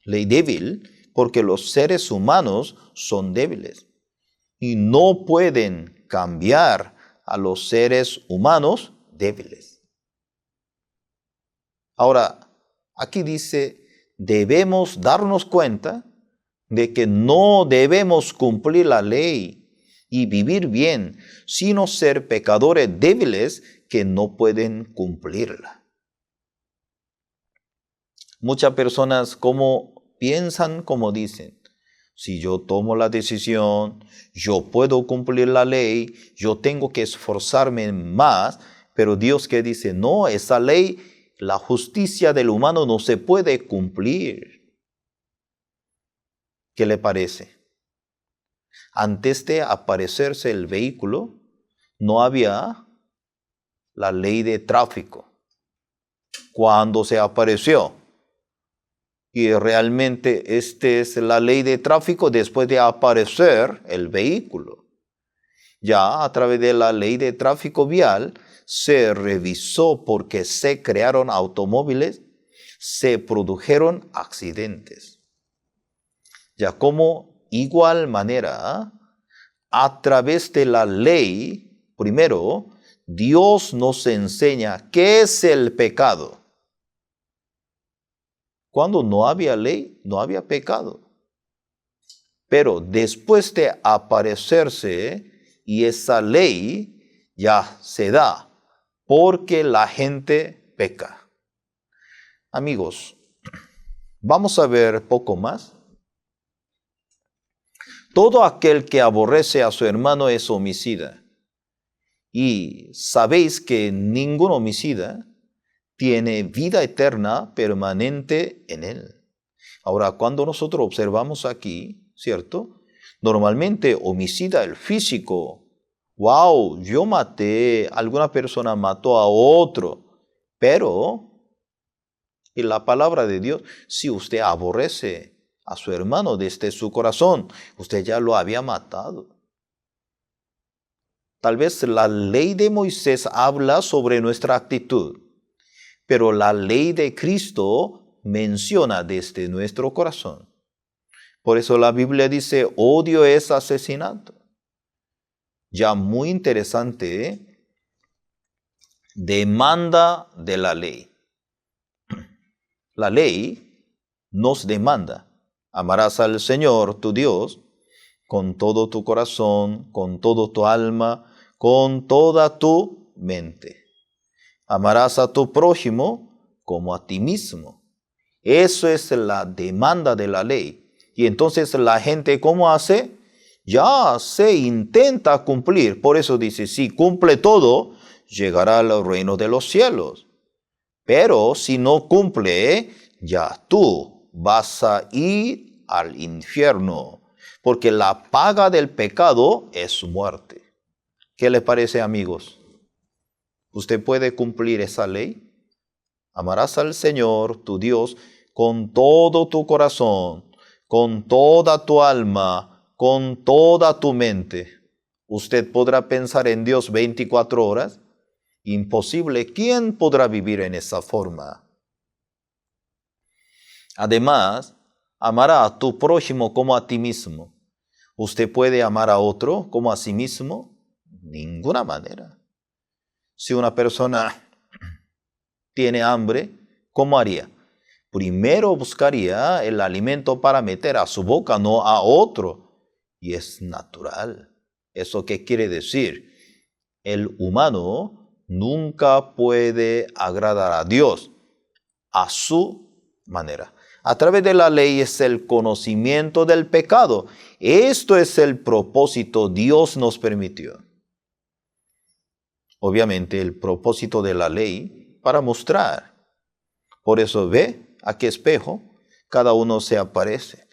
ley débil porque los seres humanos son débiles y no pueden cambiar a los seres humanos débiles. Ahora, aquí dice, debemos darnos cuenta de que no debemos cumplir la ley y vivir bien, sino ser pecadores débiles que no pueden cumplirla. Muchas personas piensan como dicen, si yo tomo la decisión, yo puedo cumplir la ley, yo tengo que esforzarme más, pero Dios que dice, no, esa ley, la justicia del humano no se puede cumplir. ¿Qué le parece? Antes de aparecerse el vehículo, no había la ley de tráfico. Cuando se apareció, y realmente esta es la ley de tráfico después de aparecer el vehículo. Ya a través de la ley de tráfico vial se revisó porque se crearon automóviles, se produjeron accidentes. Ya como igual manera, a través de la ley, primero, Dios nos enseña qué es el pecado. Cuando no había ley, no había pecado. Pero después de aparecerse, y esa ley ya se da, porque la gente peca. Amigos, vamos a ver poco más. Todo aquel que aborrece a su hermano es homicida. Y sabéis que ningún homicida tiene vida eterna permanente en él. Ahora, cuando nosotros observamos aquí, ¿cierto? Normalmente homicida el físico. Wow, yo maté, alguna persona mató a otro. Pero, en la palabra de Dios, si usted aborrece a su hermano desde su corazón, usted ya lo había matado. Tal vez la ley de Moisés habla sobre nuestra actitud, pero la ley de Cristo menciona desde nuestro corazón. Por eso la Biblia dice, odio es asesinato. Ya muy interesante, ¿eh? Demanda de la ley. La ley nos demanda, amarás al Señor tu Dios con todo tu corazón, con todo tu alma, con toda tu mente. Amarás a tu prójimo como a ti mismo. Eso es la demanda de la ley. Y entonces la gente, ¿cómo hace? Ya se intenta cumplir. Por eso dice, si cumple todo, llegará al reino de los cielos. Pero si no cumple, ya tú vas a ir al infierno. Porque la paga del pecado es muerte. ¿Qué le parece, amigos? ¿Usted puede cumplir esa ley? Amarás al Señor, tu Dios, con todo tu corazón, con toda tu alma, con toda tu mente. ¿Usted podrá pensar en Dios 24 horas? Imposible. ¿Quién podrá vivir en esa forma? Además, amará a tu prójimo como a ti mismo. ¿Usted puede amar a otro como a sí mismo? Ninguna manera. Si una persona tiene hambre, ¿cómo haría? Primero buscaría el alimento para meter a su boca, no a otro. Y es natural. ¿Eso qué quiere decir? El humano nunca puede agradar a Dios a su manera. A través de la ley es el conocimiento del pecado. Esto es el propósito Dios nos permitió. Obviamente el propósito de la ley para mostrar. Por eso ve a qué espejo cada uno se aparece.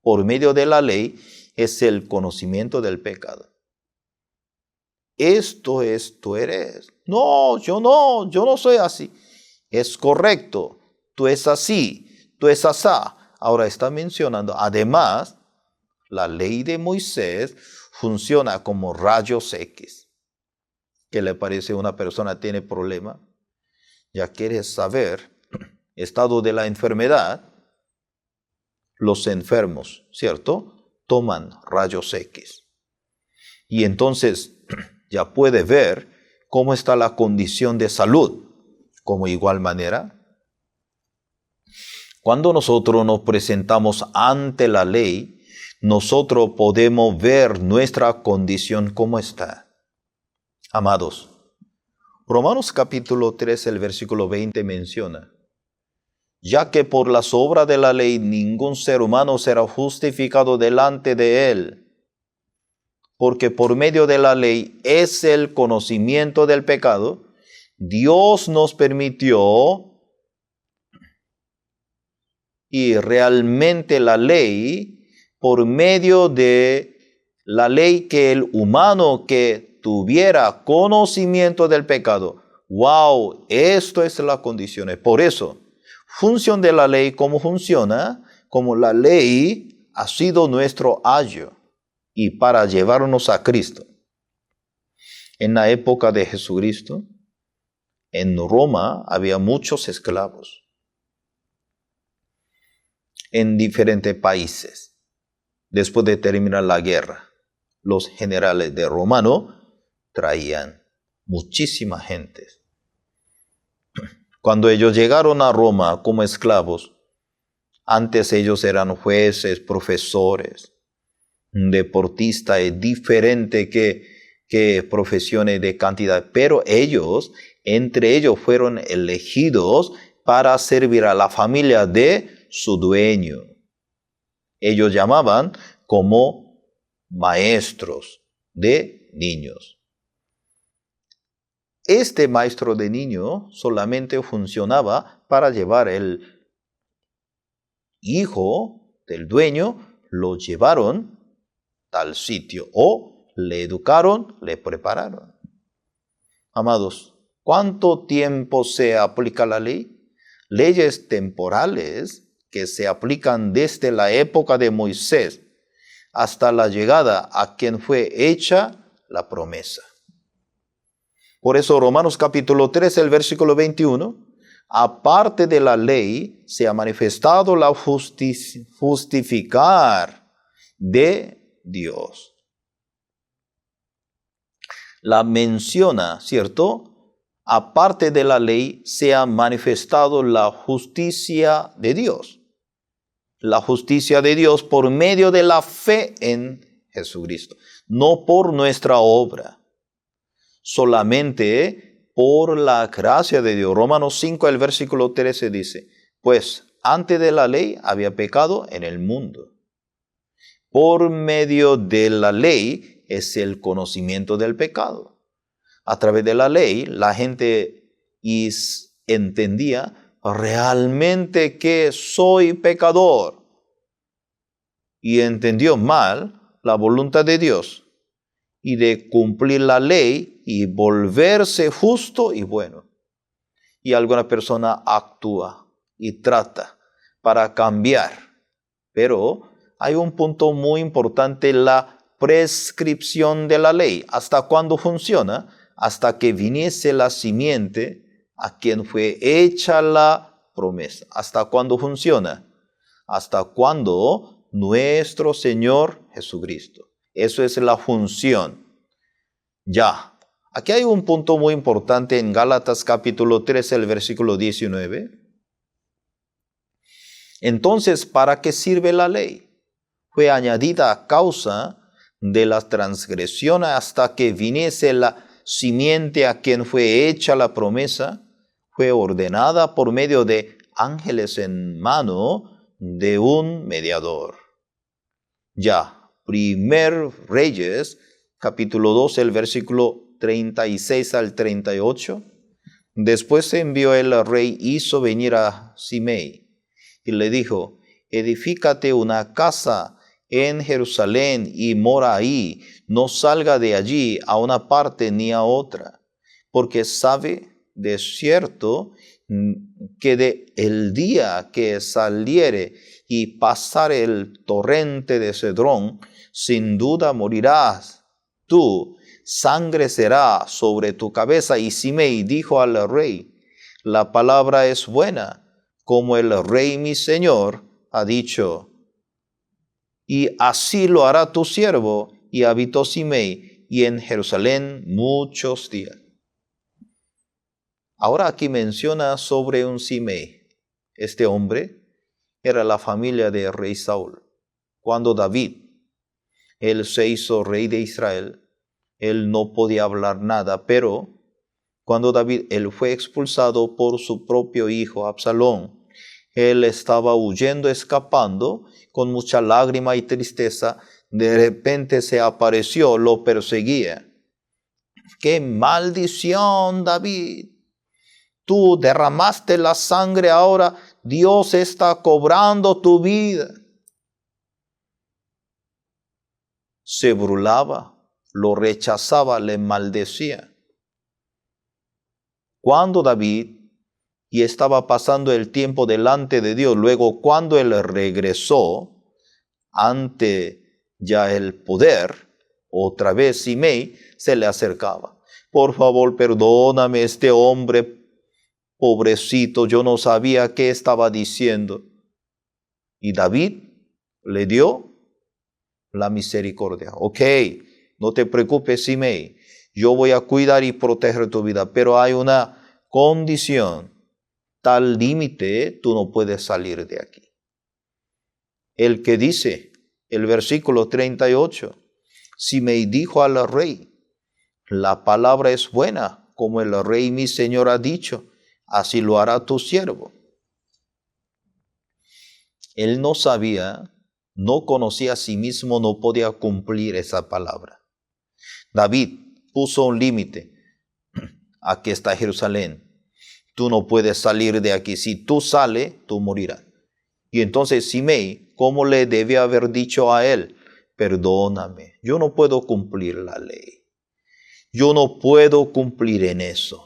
Por medio de la ley es el conocimiento del pecado. Esto es, tú eres. No, yo no soy así. Es correcto, tú es así, tú es asá. Ahora está mencionando, además, la ley de Moisés funciona como rayos X. ¿Qué le parece? Una persona tiene problema, ya quiere saber estado de la enfermedad. Los enfermos, ¿cierto? Toman rayos X. Y entonces ya puede ver cómo está la condición de salud. Como igual manera, cuando nosotros nos presentamos ante la ley, nosotros podemos ver nuestra condición cómo está. Amados, Romanos capítulo 3, el versículo 20 menciona, ya que por las obras de la ley ningún ser humano será justificado delante de él, porque por medio de la ley es el conocimiento del pecado. Dios nos permitió, y realmente la ley, por medio de la ley, que el humano que tuviera conocimiento del pecado. ¡Wow! Esto es la condición. Por eso, función de la ley, ¿cómo funciona? Como la ley ha sido nuestro ayo y para llevarnos a Cristo. En la época de Jesucristo, en Roma había muchos esclavos en diferentes países. Después de terminar la guerra, los generales de Romano traían muchísima gente. Cuando ellos llegaron a Roma como esclavos, antes ellos eran jueces, profesores, deportistas, es diferente que profesiones de cantidad, pero entre ellos fueron elegidos para servir a la familia de su dueño. Ellos llamaban como maestros de niños. Este maestro de niño solamente funcionaba para llevar el hijo del dueño, lo llevaron tal sitio o le educaron, le prepararon. Amados, ¿cuánto tiempo se aplica la ley? Leyes temporales que se aplican desde la época de Moisés hasta la llegada a quien fue hecha la promesa. Por eso Romanos capítulo 3, el versículo 21, aparte de la ley se ha manifestado la justificar de Dios. La menciona, ¿cierto? Aparte de la ley se ha manifestado la justicia de Dios. La justicia de Dios por medio de la fe en Jesucristo, no por nuestra obra, solamente por la gracia de Dios. Romanos 5, el versículo 13 dice, pues antes de la ley había pecado en el mundo. Por medio de la ley es el conocimiento del pecado. A través de la ley la gente entendía realmente que soy pecador y entendió mal la voluntad de Dios y de cumplir la ley y volverse justo y bueno. Y alguna persona actúa y trata para cambiar. Pero hay un punto muy importante, la prescripción de la ley. ¿Hasta cuándo funciona? Hasta que viniese la simiente a quien fue hecha la promesa. ¿Hasta cuándo funciona? Hasta cuando nuestro Señor Jesucristo. Eso es la función. Ya. Aquí hay un punto muy importante en Gálatas capítulo 3, el versículo 19. Entonces, ¿para qué sirve la ley? Fue añadida a causa de las transgresiones hasta que viniese la simiente a quien fue hecha la promesa. Fue ordenada por medio de ángeles en mano de un mediador. Ya, Primer Reyes, capítulo 2, el versículo 36 al 38. Después envió el rey, hizo venir a Simei y le dijo, edifícate una casa en Jerusalén y mora ahí, no salga de allí a una parte ni a otra, porque sabe de cierto que de el día que saliere y pasare el torrente de Cedrón, sin duda morirás tú, sangre será sobre tu cabeza. Y Simei dijo al rey, la palabra es buena, como el rey mi señor ha dicho. Y así lo hará tu siervo. Y habitó Simei y en Jerusalén muchos días. Ahora aquí menciona sobre un Simei. Este hombre era la familia de rey Saúl. Cuando David, él se hizo rey de Israel, él no podía hablar nada, pero cuando David, él fue expulsado por su propio hijo Absalón, él estaba huyendo, escapando, con mucha lágrima y tristeza, de repente se apareció, lo perseguía. ¡Qué maldición, David! Tú derramaste la sangre, ahora Dios está cobrando tu vida. Se burlaba, lo rechazaba, le maldecía. Cuando David y estaba pasando el tiempo delante de Dios, luego cuando él regresó ante ya el poder, otra vez Simei se le acercaba. Por favor, perdóname, este hombre pobrecito, yo no sabía qué estaba diciendo. Y David le dio la misericordia. Ok, no te preocupes, Simei, yo voy a cuidar y proteger tu vida, pero hay una condición, tal límite, tú no puedes salir de aquí. El que dice, el versículo 38, Simei dijo al rey, la palabra es buena, como el rey mi señor ha dicho, así lo hará tu siervo. Él no sabía, no conocía a sí mismo, no podía cumplir esa palabra. David puso un límite. Aquí está Jerusalén. Tú no puedes salir de aquí. Si tú sales, tú morirás. Y entonces Simei, ¿cómo le debe haber dicho a él? Perdóname, yo no puedo cumplir la ley. Yo no puedo cumplir en eso.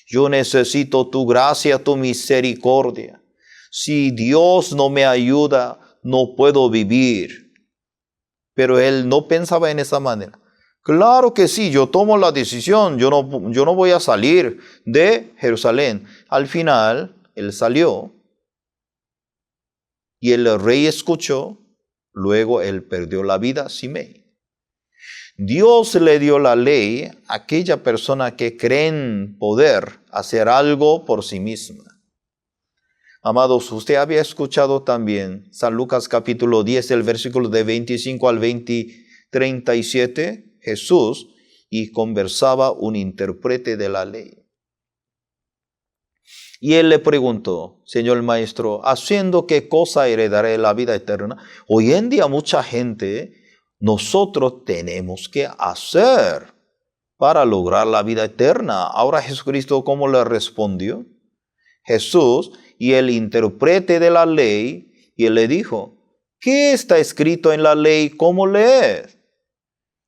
Yo necesito tu gracia, tu misericordia. Si Dios no me ayuda, no puedo vivir. Pero él no pensaba en esa manera. Claro que sí, yo tomo la decisión, yo no voy a salir de Jerusalén. Al final, él salió y el rey escuchó, luego él perdió la vida, Simei. Dios le dio la ley a aquella persona que cree poder hacer algo por sí misma. Amados, usted había escuchado también San Lucas capítulo 10, el versículo de 25 al 37, Jesús, y conversaba un intérprete de la ley. Y él le preguntó, Señor Maestro, ¿haciendo qué cosa heredaré la vida eterna? Hoy en día mucha gente, nosotros tenemos que hacer para lograr la vida eterna. Ahora Jesucristo, ¿cómo le respondió? Jesús y el intérprete de la ley, y él le dijo, ¿qué está escrito en la ley? ¿Cómo lees?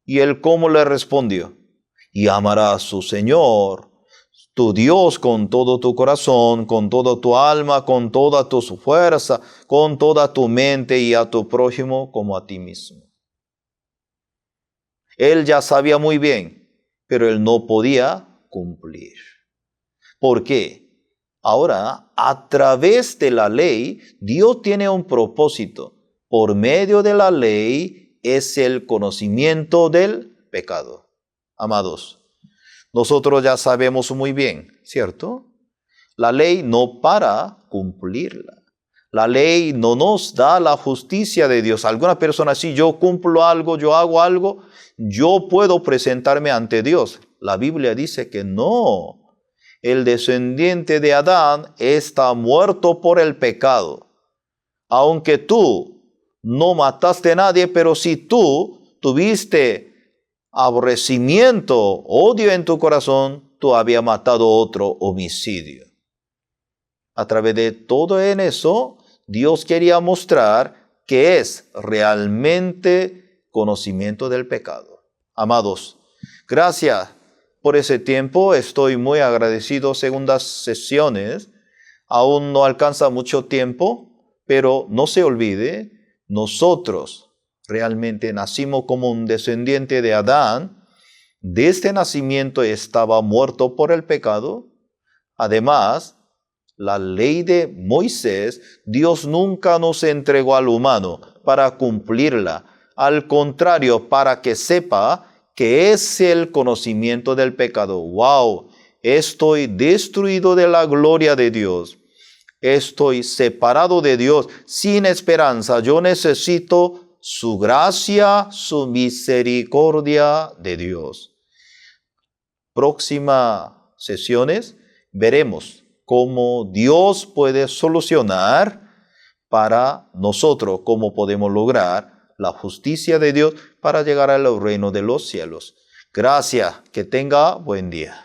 Y él, ¿cómo le respondió? Y amará a su Señor, tu Dios, con todo tu corazón, con toda tu alma, con toda tu fuerza, con toda tu mente, y a tu prójimo como a ti mismo. Él ya sabía muy bien, pero él no podía cumplir. ¿Por qué? Ahora, a través de la ley, Dios tiene un propósito. Por medio de la ley es el conocimiento del pecado. Amados, nosotros ya sabemos muy bien, ¿cierto? La ley no para cumplirla. La ley no nos da la justicia de Dios. Alguna persona, si yo cumplo algo, yo hago algo, yo puedo presentarme ante Dios. La Biblia dice que no. El descendiente de Adán está muerto por el pecado. Aunque tú no mataste a nadie, pero si tú tuviste aborrecimiento, odio en tu corazón, tú habías matado otro, homicidio. A través de todo en eso, Dios quería mostrar que es realmente conocimiento del pecado. Amados, gracias por ese tiempo, estoy muy agradecido. Segundas sesiones, aún no alcanza mucho tiempo, pero no se olvide, nosotros realmente nacimos como un descendiente de Adán. De este nacimiento estaba muerto por el pecado. Además, la ley de Moisés, Dios nunca nos entregó al humano para cumplirla. Al contrario, para que sepa que es el conocimiento del pecado. ¡Wow! Estoy destruido de la gloria de Dios. Estoy separado de Dios, sin esperanza. Yo necesito su gracia, su misericordia de Dios. Próximas sesiones veremos cómo Dios puede solucionar para nosotros, cómo podemos lograr la justicia de Dios para llegar al reino de los cielos. Gracias, que tenga buen día.